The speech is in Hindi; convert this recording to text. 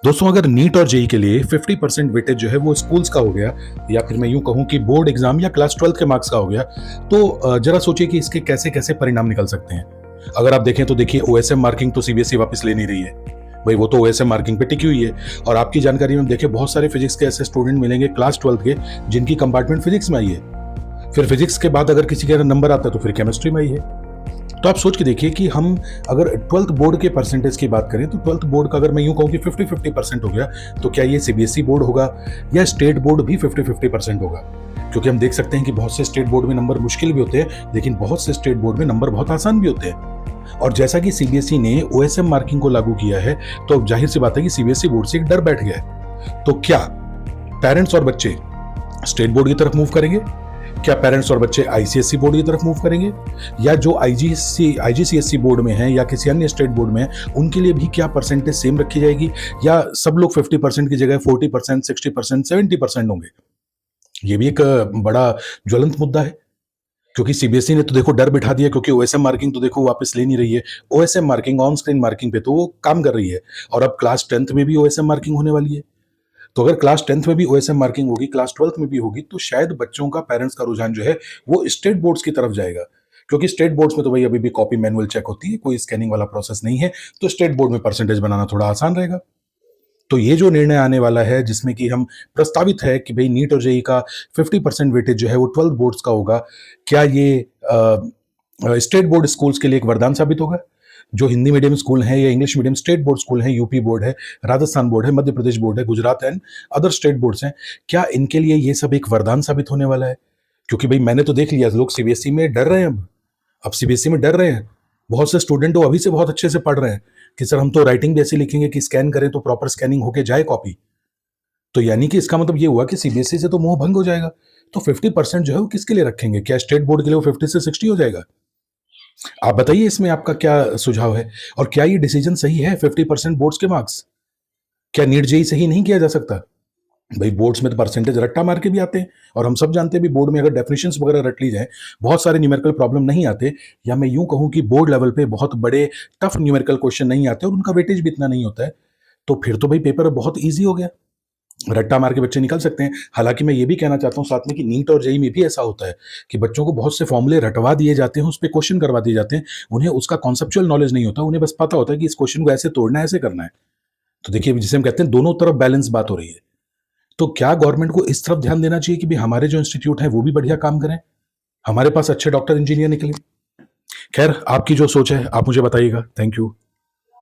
दोस्तों, अगर नीट और जेई के लिए 50% वेटेज जो है वो स्कूल्स का हो गया, या फिर मैं यूं कहूं कि बोर्ड एग्जाम या क्लास 12 के मार्क्स का हो गया, तो जरा सोचिए कि इसके कैसे कैसे परिणाम निकल सकते हैं। अगर आप देखें तो देखिए, ओएसएम मार्किंग तो सीबीएसई वापस ले नहीं रही है। भाई वो तो ओएसएम मार्किंग पे टिकी हुई है। और आपकी जानकारी में देखिए, बहुत सारे फिजिक्स के ऐसे स्टूडेंट मिलेंगे क्लास 12 के जिनकी कंपार्टमेंट फिजिक्स में आई है। फिर फिजिक्स के बाद अगर किसी का नंबर आता है तो फिर केमिस्ट्री में आई है। तो आप सोच के देखिए कि हम अगर 12th बोर्ड के परसेंटेज की बात करें तो 12th बोर्ड का अगर मैं यूं कहूं कि 50-50% हो गया, तो क्या ये सीबीएसई बोर्ड होगा या स्टेट बोर्ड भी 50-50% होगा? क्योंकि हम देख सकते हैं कि बहुत से स्टेट बोर्ड में नंबर मुश्किल भी होते हैं, लेकिन बहुत से स्टेट बोर्ड में नंबर बहुत आसान भी होते हैं। और जैसा कि सीबीएसई ने ओएसएम मार्किंग को लागू किया है, तो अब जाहिर सी बात है कि सीबीएसई बोर्ड से एक डर बैठ गया है। तो क्या पेरेंट्स और बच्चे स्टेट बोर्ड की तरफ मूव करेंगे? क्या पेरेंट्स और बच्चे आईसीएसई बोर्ड की तरफ मूव करेंगे? या जो आईजीसीएसई बोर्ड में है या किसी अन्य स्टेट बोर्ड में है, उनके लिए भी क्या परसेंटेज सेम रखी जाएगी, या सब लोग 50% की जगह 40%, 60%, 70% होंगे? ये भी एक बड़ा ज्वलंत मुद्दा है। क्योंकि सीबीएसई ने तो देखो डर बिठा दिया, क्योंकि ओएसएम मार्किंग तो देखो वापस ले नहीं रही है। OSM marking on screen marking पे तो वो काम कर रही है, और अब क्लास 10th में भी ओएसएम मार्किंग होने वाली है। तो अगर क्लास 10th में भी ओएसएम मार्किंग होगी, क्लास 12th में भी होगी, तो शायद बच्चों का, पेरेंट्स का रुझान जो है वो स्टेट बोर्ड्स की तरफ जाएगा। क्योंकि स्टेट बोर्ड्स में तो भाई अभी भी कॉपी मैनुअल चेक होती है, कोई स्कैनिंग वाला प्रोसेस नहीं है, तो स्टेट बोर्ड में परसेंटेज बनाना थोड़ा आसान रहेगा। तो ये जो निर्णय आने वाला है, जिसमें कि हम प्रस्तावित है कि भाई नीट और जेई का 50% वेटेज जो है वो 12 बोर्ड्स का होगा, क्या ये स्टेट बोर्ड स्कूल्स के लिए एक वरदान साबित होगा? जो हिंदी मीडियम स्कूल हैं या English medium state board school हैं, यूपी बोर्ड है, राजस्थान बोर्ड है, मध्य प्रदेश बोर्ड है, Gujarat and other state boards हैं, क्या इनके लिए ये सब एक वरदान साबित होने वाला है? क्योंकि भाई मैंने तो देख लिया, लोग सीबीएसई में डर रहे हैं। अब सीबीएसई में डर रहे हैं। बहुत से स्टूडेंट तो अभी से बहुत अच्छे से पढ़ रहे हैं कि सर हम तो राइटिंग भी ऐसी लिखेंगे कि स्कैन करें तो प्रॉपर स्कैनिंग होके जाए कॉपी। तो यानी कि इसका मतलब ये हुआ कि सीबीएसई से तो मोह भंग हो जाएगा। तो 50% जो है वो किसके लिए रखेंगे? क्या स्टेट बोर्ड के लिए वो 50 से 60 हो जाएगा? आप बताइए, इसमें आपका क्या सुझाव है? और क्या ये डिसीजन सही है? 50% बोर्ड्स के मार्क्स क्या नीट जेई सही नहीं किया जा सकता? भाई बोर्ड्स में तो परसेंटेज रट्टा मार के भी आते हैं, और हम सब जानते हैं भी बोर्ड में अगर डेफिनेशंस वगैरह रट ली जाए, बहुत सारे न्यूमेरिकल प्रॉब्लम नहीं आते, या मैं यूं कहूं कि बोर्ड लेवल पे बहुत बड़े टफ न्यूमेरिकल क्वेश्चन नहीं आते और उनका वेटेज भी इतना नहीं होता है। तो फिर तो भाई पेपर बहुत ईजी हो गया, रट्टा मार के बच्चे निकल सकते हैं। हालांकि मैं ये भी कहना चाहता हूँ साथ में कि नीट और जेई में भी ऐसा होता है कि बच्चों को बहुत से फॉर्मूले रटवा दिए जाते हैं, उस पर क्वेश्चन करवा दिए जाते हैं, उन्हें उसका कॉन्सेप्चुअल नॉलेज नहीं होता, उन्हें बस पता होता है कि इस क्वेश्चन को ऐसे तोड़ना है, ऐसे करना है। तो देखिए, जिसे हम कहते हैं दोनों तरफ बैलेंस बात हो रही है। तो क्या गवर्नमेंट को इस तरफ ध्यान देना चाहिए कि भाई हमारे जो इंस्टीट्यूट है वो भी बढ़िया काम करें, हमारे पास अच्छे डॉक्टर इंजीनियर निकले? खैर, आपकी जो सोच है आप मुझे बताइएगा। Thank you.